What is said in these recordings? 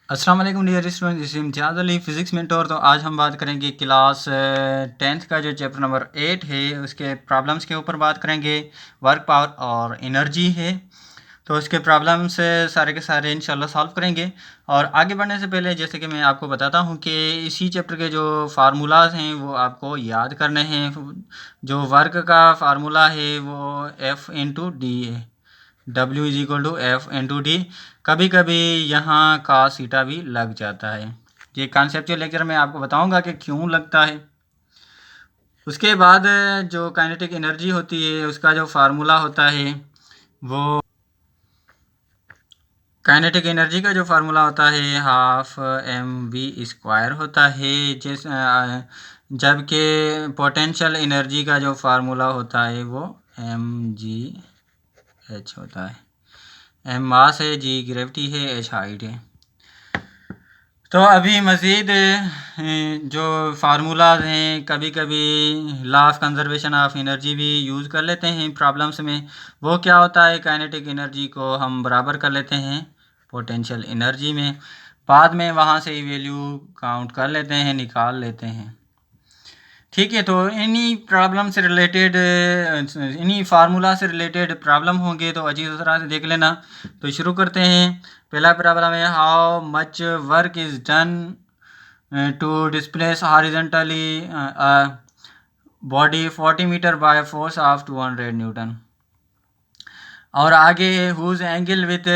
अस्सलाम वालेकुम dear student, this is Imtiaz Ali physics mentor. तो आज हम बात करेंगे क्लास 10th का जो चैप्टर नंबर 8 है उसके प्रॉब्लम्स के ऊपर बात करेंगे। वर्क, पावर और एनर्जी है, तो उसके प्रॉब्लम्स सारे के सारे इंशाल्लाह सॉल्व करेंगे। और आगे बढ़ने से पहले जैसे कि मैं आपको बताता हूँ कि इसी चैप्टर के जो फार्मूलाज हैं वो आपको याद करने हैं। जो वर्क का फार्मूला है वो F/D है। W=F/D। कभी कभी यहाँ का सीटा भी लग जाता है। ये कॉन्सेप्चुअल लेक्चर में आपको बताऊंगा कि क्यों लगता है। उसके बाद जो काइनेटिक एनर्जी होती है उसका जो फार्मूला होता है वो काइनेटिक एनर्जी का जो फार्मूला होता है ½ mv² होता है। जबकि पोटेंशियल एनर्जी का जो फार्मूला होता है वो mgh होता है। m मास है, g ग्रेविटी है, h हाइट है। तो अभी मज़ीद जो फार्मूलाज हैं कभी कभी law of conservation of energy भी यूज़ कर लेते हैं प्रॉब्लम्स में। वो क्या होता है, काइनेटिक एनर्जी को हम बराबर कर लेते हैं पोटेंशियल एनर्जी में, बाद में वहाँ से वैल्यू काउंट कर लेते हैं, निकाल लेते हैं। ठीक है, तो इन्हीं प्रॉब्लम से रिलेटेड इन्हीं फार्मूला से रिलेटेड प्रॉब्लम होंगे, तो अच्छी तरह से देख लेना। तो शुरू करते हैं। पहला प्रॉब्लम है, how much work is done to displace horizontally body 40 metre by force of 200 newton. और आगे whose angle with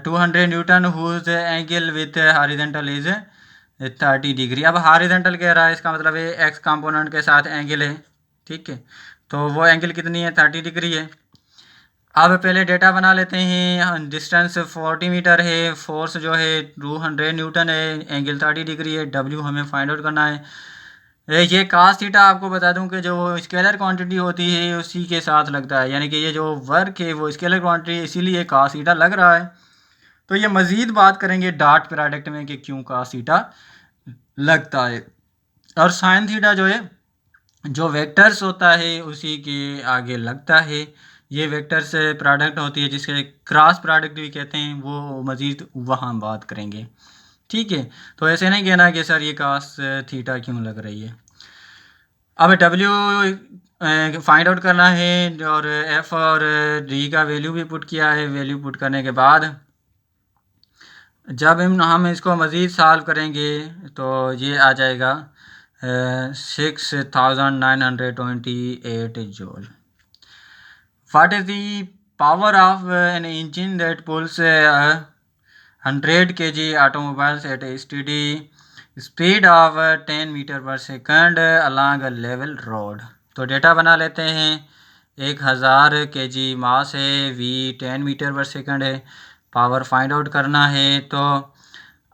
200 newton, whose angle with horizontal is 30 degree. अब हॉरिजॉन्टल कह रहा है, इसका मतलब है एक्स कंपोनेंट के साथ एंगल है। ठीक है, तो वो एंगल कितनी है, 30 डिग्री है। अब पहले डेटा बना लेते हैं। डिस्टेंस 40 मीटर है, फोर्स जो है 200 न्यूटन है, एंगल 30 डिग्री है, डब्ल्यू हमें फाइंड आउट करना है। ये कास थीटा आपको बता दूं कि जो स्केलर क्वांटिटी होती है उसी के साथ लगता है, यानी कि ये जो वर्क है वो स्केलर क्वांटिटी है, इसीलिए कास थीटा लग रहा है। तो ये मज़ीद बात करेंगे डॉट प्रोडक्ट में कि क्यों कास थीटा लगता है। और साइन थीटा जो है, जो वेक्टर्स होता है उसी के आगे लगता है। ये वेक्टर्स प्रोडक्ट होती है जिसके क्रॉस प्रोडक्ट भी कहते हैं, वो मज़ीद वहाँ बात करेंगे। ठीक है, तो ऐसे नहीं कहना कि सर ये कास थीटा क्यों लग रही है। अब डब्ल्यू फाइंड आउट करना है, और एफ और डी का वैल्यू भी पुट किया है। वैल्यू पुट करने के बाद जब हम इसको मज़ीद सॉल्व करेंगे तो ये आ जाएगा 6928 joule. What is the power of an engine that pulls 100 kg automobiles at a steady speed of 10 metre per second along a level road? तो डेटा बना लेते हैं। 1000 kg मास है, v 10 मीटर पर सेकंड है, पावर फाइंड आउट करना है। तो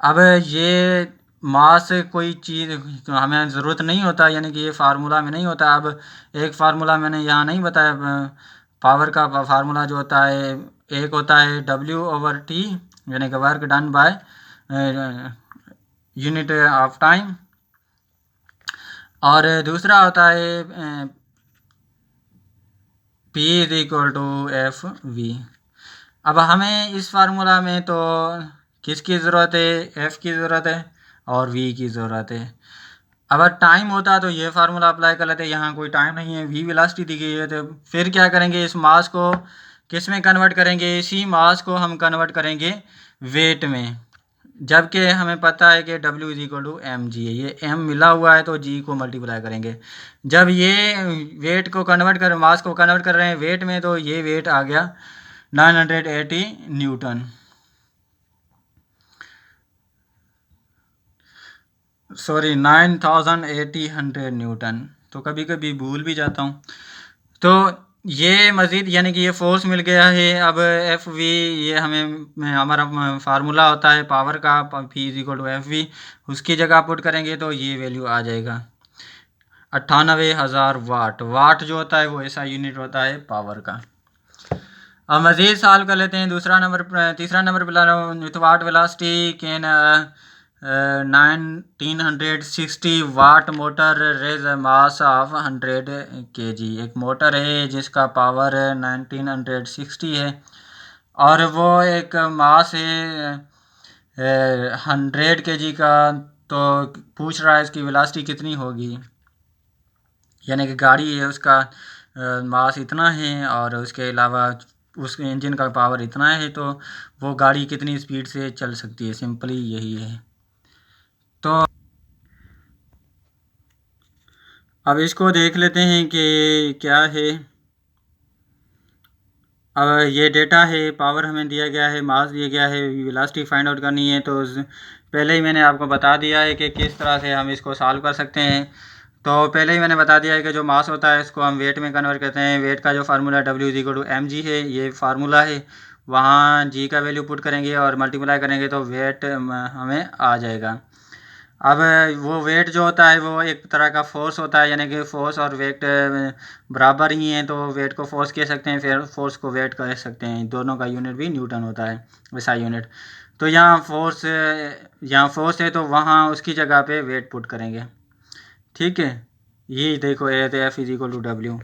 अब ये मास कोई चीज़ हमें ज़रूरत नहीं होता, यानी कि ये फार्मूला में नहीं होता। अब एक फार्मूला मैंने यहाँ नहीं बताया। पावर का फार्मूला जो होता है, एक होता है W/T, यानी कि work done by unit of time, और दूसरा होता है P=F/V। अब हमें इस फार्मूला में तो किसकी ज़रूरत है, F की ज़रूरत है और V की ज़रूरत है। अगर टाइम होता तो ये फार्मूला अप्लाई कर लेते, यहाँ कोई टाइम नहीं है, V वेलोसिटी दी गई है। तो फिर क्या करेंगे, इस मास को किस में कन्वर्ट करेंगे, इसी मास को हम कन्वर्ट करेंगे वेट में। जबकि हमें पता है कि W=mg है, ये m मिला हुआ है तो g को मल्टीप्लाई करेंगे। जब ये वेट को कन्वर्ट कर मास को कन्वर्ट कर रहे हैं वेट में, तो ये वेट आ गया 980 न्यूटन, सॉरी 9800 न्यूटन। तो कभी कभी भूल भी जाता हूँ। तो ये मज़ीद यानी कि ये फोर्स मिल गया है। अब एफ वी, ये हमें हमारा फार्मूला होता है पावर का, P=F/V। उसकी जगह पुट करेंगे तो ये वैल्यू आ जाएगा 98,000 वाट। वाट जो होता है वो ऐसा यूनिट होता है पावर का। अब मज़ीद सॉल्व कर लेते हैं। तीसरा number with what velocity can 1960 watt motor raise mass of 100 kg। एक मोटर है जिसका पावर 1960 है, और वो एक मास है 100 kg का, तो पूछ रहा है इसकी वेलोसिटी कितनी होगी, यानी कि गाड़ी है उसका मास इतना है और उसके अलावा उसके इंजन का पावर इतना है, तो वो गाड़ी कितनी स्पीड से चल सकती है, सिंपली यही है। तो अब इसको देख लेते हैं कि क्या है। अब ये डेटा है, पावर हमें दिया गया है, मास दिया गया है, वेलोसिटी फाइंड आउट करनी है। तो पहले ही मैंने आपको बता दिया है कि किस तरह से हम इसको सॉल्व कर सकते हैं। तो पहले ही मैंने बता दिया है कि जो मास होता है इसको हम वेट में कन्वर्ट करते हैं। वेट का जो फार्मूला W=mg है, ये फार्मूला है। वहाँ जी का वैल्यू पुट करेंगे और मल्टीप्लाई करेंगे तो वेट हमें आ जाएगा। अब वो वेट जो होता है वो एक तरह का फोर्स होता है, यानी कि फोर्स और वेट बराबर ही हैं, तो वेट को फोर्स कह सकते हैं, फिर फोर्स को वेट कह सकते हैं। दोनों का यूनिट भी न्यूटन होता है, वैसा यूनिट। तो यहाँ फोर्स है तो वहाँ उसकी जगह पे वेट पुट करेंगे। ठीक है, ये देखो F=W।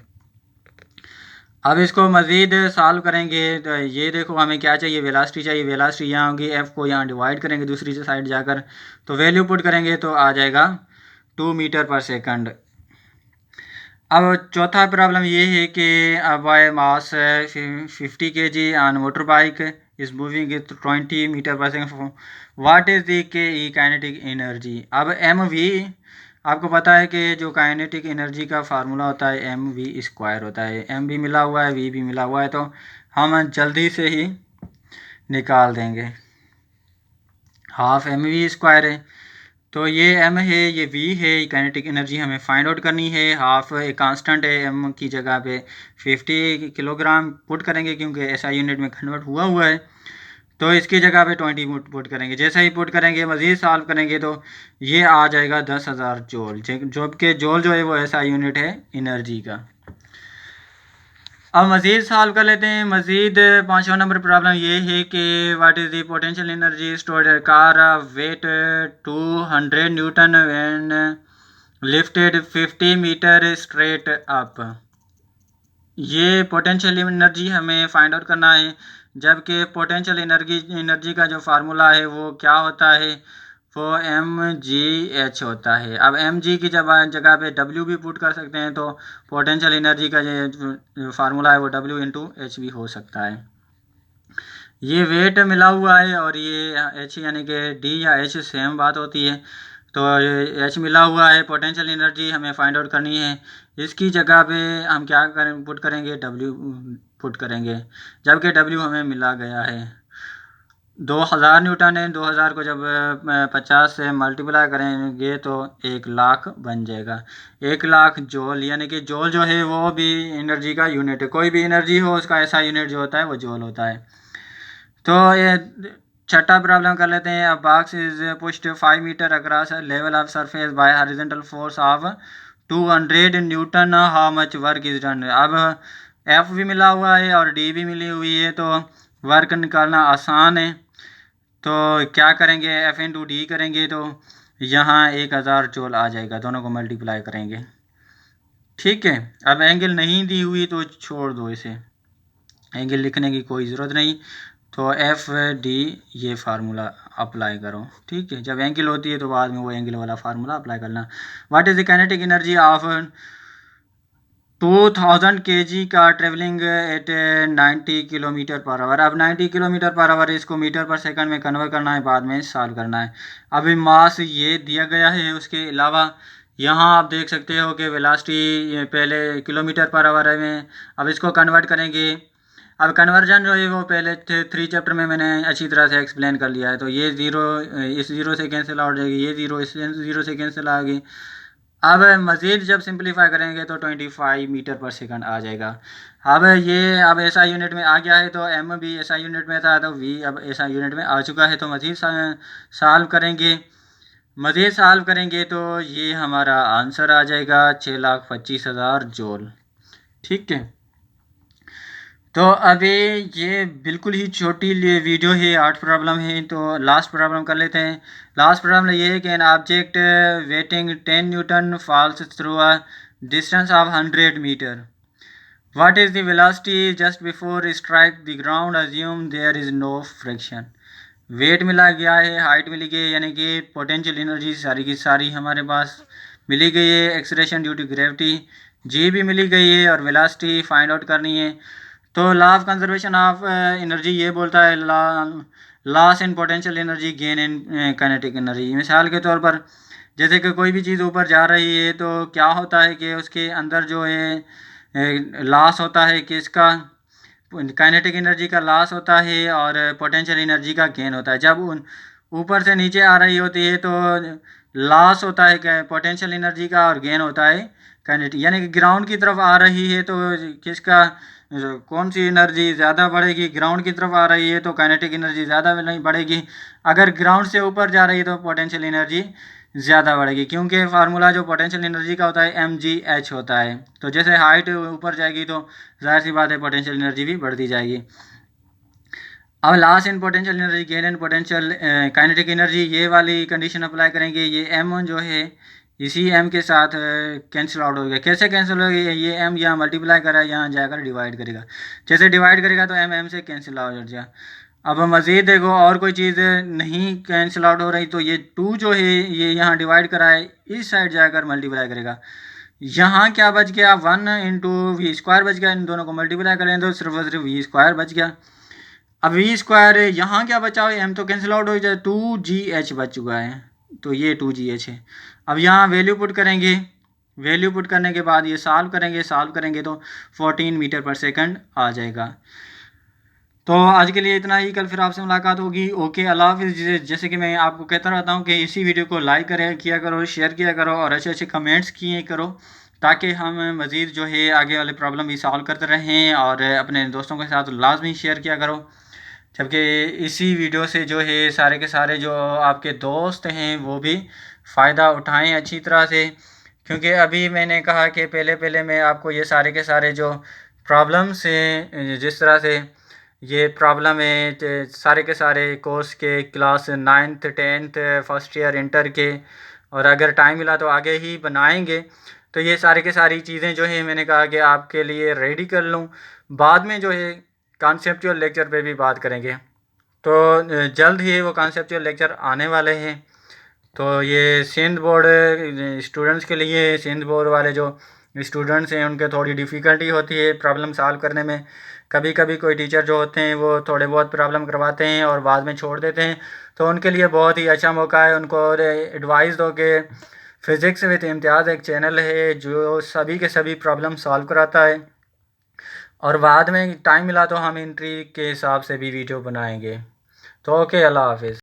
अब इसको मज़ीद सॉल्व करेंगे तो ये देखो हमें क्या चाहिए, वेलोसिटी चाहिए। वेलोसिटी यहाँ होगी, F को यहाँ डिवाइड करेंगे दूसरी साइड जाकर, तो वैल्यू पुट करेंगे तो आ जाएगा 2 मीटर पर सेकंड। अब चौथा प्रॉब्लम ये है कि अब by mass 50 kg on motor bike is moving with 20 metre per second, what is the K E kinetic energy. अब एम वी, आपको पता है कि जो काइनेटिक एनर्जी का फार्मूला होता है mv² होता है। एम भी मिला हुआ है, वी भी मिला हुआ है, तो हम जल्दी से ही निकाल देंगे। ½ mv² है, तो ये m है, ये v है। काइनेटिक एनर्जी हमें फाइंड आउट करनी है। हाफ एक कांस्टेंट है, m की जगह पे 50 किलोग्राम पुट करेंगे क्योंकि ऐसा यूनिट में कन्वर्ट हुआ है। तो इसकी जगह पे 20 पुट करेंगे। जैसे ही पुट करेंगे मज़ीद सॉल्व करेंगे तो ये आ जाएगा 10,000 जूल, जबकि जूल जो है वो ऐसा यूनिट है एनर्जी का। अब मज़ीद सॉल्व कर लेते हैं। मज़ीद 5वां नंबर प्रॉब्लम ये है कि what is the potential energy stored car weight 200 newton when lifted 50 metre straight up. ये पोटेंशियल एनर्जी हमें फाइंड आउट करना है, जबकि पोटेंशियल एनर्जी का जो फार्मूला है वो क्या होता है, वो mgh होता है। अब mg की जगह पे w भी पुट कर सकते हैं, तो पोटेंशियल एनर्जी का जो फार्मूला है वो W×H भी हो सकता है। ये वेट मिला हुआ है और ये h यानी कि d या h सेम बात होती है। तो h मिला हुआ है, पोटेंशियल एनर्जी हमें फाइंड आउट करनी है। इसकी जगह पे हम क्या करें, पुट करेंगे, w पुट करेंगे, जबकि w हमें मिला गया है 2000 न्यूटन है। 2000 को जब 50 से मल्टीप्लाई करेंगे तो 1,00,000 बन जाएगा। 1,00,000 जूल, यानी कि जूल जो है वो भी एनर्जी का यूनिट है। कोई भी एनर्जी हो उसका ऐसा यूनिट जो होता है वो जूल होता है। तो ये छठा प्रॉब्लम कर लेते हैं। अब box is pushed 5 metre across level of surface by horizontal force of 200 newton, how much work is done. अब एफ भी मिला हुआ है और डी भी मिली हुई है, तो वर्क निकालना आसान है। तो क्या करेंगे, F×D करेंगे तो यहाँ 1,000 जूल आ जाएगा, दोनों को मल्टीप्लाई करेंगे। ठीक है, अब एंगल नहीं दी हुई तो छोड़ दो, इसे एंगल लिखने की कोई ज़रूरत नहीं। तो F/D ये फार्मूला अप्लाई करो। ठीक है, जब एंगल होती है तो बाद में वो एंगल वाला फार्मूला अप्लाई करना। What is the kinetic energy of 2000 kg का travelling at 90 kilometre per hour. अब 90 किलोमीटर पर आवर इसको मीटर पर सेकंड में कन्वर्ट करना है, बाद में सॉल्व करना है। अभी मास ये दिया गया है, उसके अलावा यहाँ आप देख सकते हो कि वेलोसिटी पहले किलोमीटर पर आवर है में, अब इसको कन्वर्ट करेंगे। अब कन्वर्जन जो है वो पहले 3 चैप्टर में मैंने अच्छी तरह से एक्सप्लेन कर लिया है। तो ये ज़ीरो इस ज़ीरो से कैंसिल आउट हो जाएगी, ये ज़ीरो इस ज़ीरो से कैंसिल आ गई। अब मज़ीद जब सिंपलीफाई करेंगे तो 25 मीटर पर सेकंड आ जाएगा। अब ये अब ऐसा यूनिट में आ गया है, तो एम भी ऐसा यूनिट में था, तो वी अब ऐसा यूनिट में आ चुका है। तो मज़ीद सॉल्व करेंगे, मज़ीद सॉल्व करेंगे तो ये हमारा आंसर आ जाएगा 6,25,000 जूल। ठीक है, तो अभी ये बिल्कुल ही छोटी वीडियो है, 8 प्रॉब्लम है, तो लास्ट प्रॉब्लम कर लेते हैं। लास्ट प्रॉब्लम ये है कि an object weighing 10 newton falls through a distance of 100 metre. What is the velocity just before strike the ground, assume there is no friction. Weight मिला गया है, हाइट मिली गई है, यानी कि पोटेंशियल एनर्जी सारी की सारी हमारे पास मिली गई है। Acceleration due to gravity G भी मिली गई है और वेलोसिटी फाइंड आउट करनी है। तो law of conservation of energy ये बोलता है loss in potential energy gain in kinetic energy. मिसाल के तौर पर जैसे कि कोई भी चीज़ ऊपर जा रही है तो क्या होता है कि उसके अंदर जो है लॉस होता है कि इसका काइनेटिक एनर्जी का लॉस होता है और पोटेंशियल एनर्जी का गेन होता है। जब उन ऊपर से नीचे आ रही होती है तो लॉस होता है पोटेंशियल एनर्जी का और गेन होता है काइनेटिक, यानी कि ग्राउंड की तरफ आ रही है तो किसका कौन सी एनर्जी ज़्यादा बढ़ेगी? ग्राउंड की तरफ आ रही है तो काइनेटिक एनर्जी ज़्यादा नहीं बढ़ेगी। अगर ग्राउंड से ऊपर जा रही है तो पोटेंशियल एनर्जी ज़्यादा बढ़ेगी, क्योंकि फार्मूला जो पोटेंशियल एनर्जी का होता है mgh होता है। तो जैसे हाइट ऊपर जाएगी तो जाहिर सी बात है पोटेंशियल एनर्जी भी बढ़ती जाएगी। अब loss in potential energy gain in potential kinetic energy, ये वाली कंडीशन अप्लाई करेंगे। ये m जो है इसी m के साथ कैंसिल आउट हो गया। कैसे कैंसिल हो गया? ये m यहाँ मल्टीप्लाई करा है, यहाँ जाकर डिवाइड करेगा। जैसे डिवाइड करेगा तो m से कैंसिल आउट हो जाएगा। अब मज़ीद देखो और कोई चीज़ नहीं कैंसिल आउट हो रही तो ये 2 जो है ये यहाँ डिवाइड करा है, इस साइड जाकर मल्टीप्लाई करेगा। यहाँ क्या बच गया? 1 इंटू वी स्क्वायर बच गया। इन दोनों को मल्टीप्लाई करें तो सिर्फ और सिर्फ वी स्क्वायर बच गया। अब वी स्क्वायर यहाँ क्या बचा हो? m तो कैंसिल आउट हो जाए, 2gh बच चुका है, तो ये 2gh है। अब यहाँ वैल्यू पुट करेंगे, वैल्यू पुट करने के बाद ये सॉल्व करेंगे, सॉल्व करेंगे तो 14 मीटर पर सेकंड आ जाएगा। तो आज के लिए इतना ही, कल फिर आपसे मुलाकात होगी। ओके, अल्लाह हाफिज़। जैसे कि मैं आपको कहता रहता हूँ कि इसी वीडियो को लाइक करें किया करो, शेयर किया करो और अच्छे अच्छे कमेंट्स किए करो, ताकि हम मज़ीद जो है आगे वाले प्रॉब्लम भी सॉल्व करते रहें। और अपने दोस्तों के साथ लाजमी शेयर किया करो, जबकि इसी वीडियो से जो है सारे के सारे जो आपके दोस्त हैं वो भी फ़ायदा उठाएं अच्छी तरह से। क्योंकि अभी मैंने कहा कि पहले पहले मैं आपको ये सारे के सारे जो प्रॉब्लम्स हैं, जिस तरह से ये प्रॉब्लम है सारे के सारे कोर्स के, class 9th 10th first year inter के, और अगर टाइम मिला तो आगे ही बनाएंगे। तो ये सारी के सारी चीज़ें जो है मैंने कहा कि आपके लिए रेडी कर लूँ। बाद में जो है कॉन्सेप्चुअल लेक्चर पे भी बात करेंगे, तो जल्द ही वो कॉन्सेप्चुअल लेक्चर आने वाले हैं। तो ये सिंध बोर्ड स्टूडेंट्स के लिए, सिंध बोर्ड वाले जो स्टूडेंट्स हैं उनके थोड़ी डिफ़िकल्टी होती है प्रॉब्लम सॉल्व करने में। कभी कभी कोई टीचर जो होते हैं वो थोड़े बहुत प्रॉब्लम करवाते हैं और बाद में छोड़ देते हैं, तो उनके लिए बहुत ही अच्छा मौका है उनको एडवाइस दो कि फ़िज़िक्स विद इम्तियाज़ एक चैनल है जो सभी के सभी प्रॉब्लम सॉल्व कराता है। और बाद में टाइम मिला तो हम एंट्री के हिसाब से भी वीडियो बनाएंगे। तो ओके, अल्लाह हाफिज़।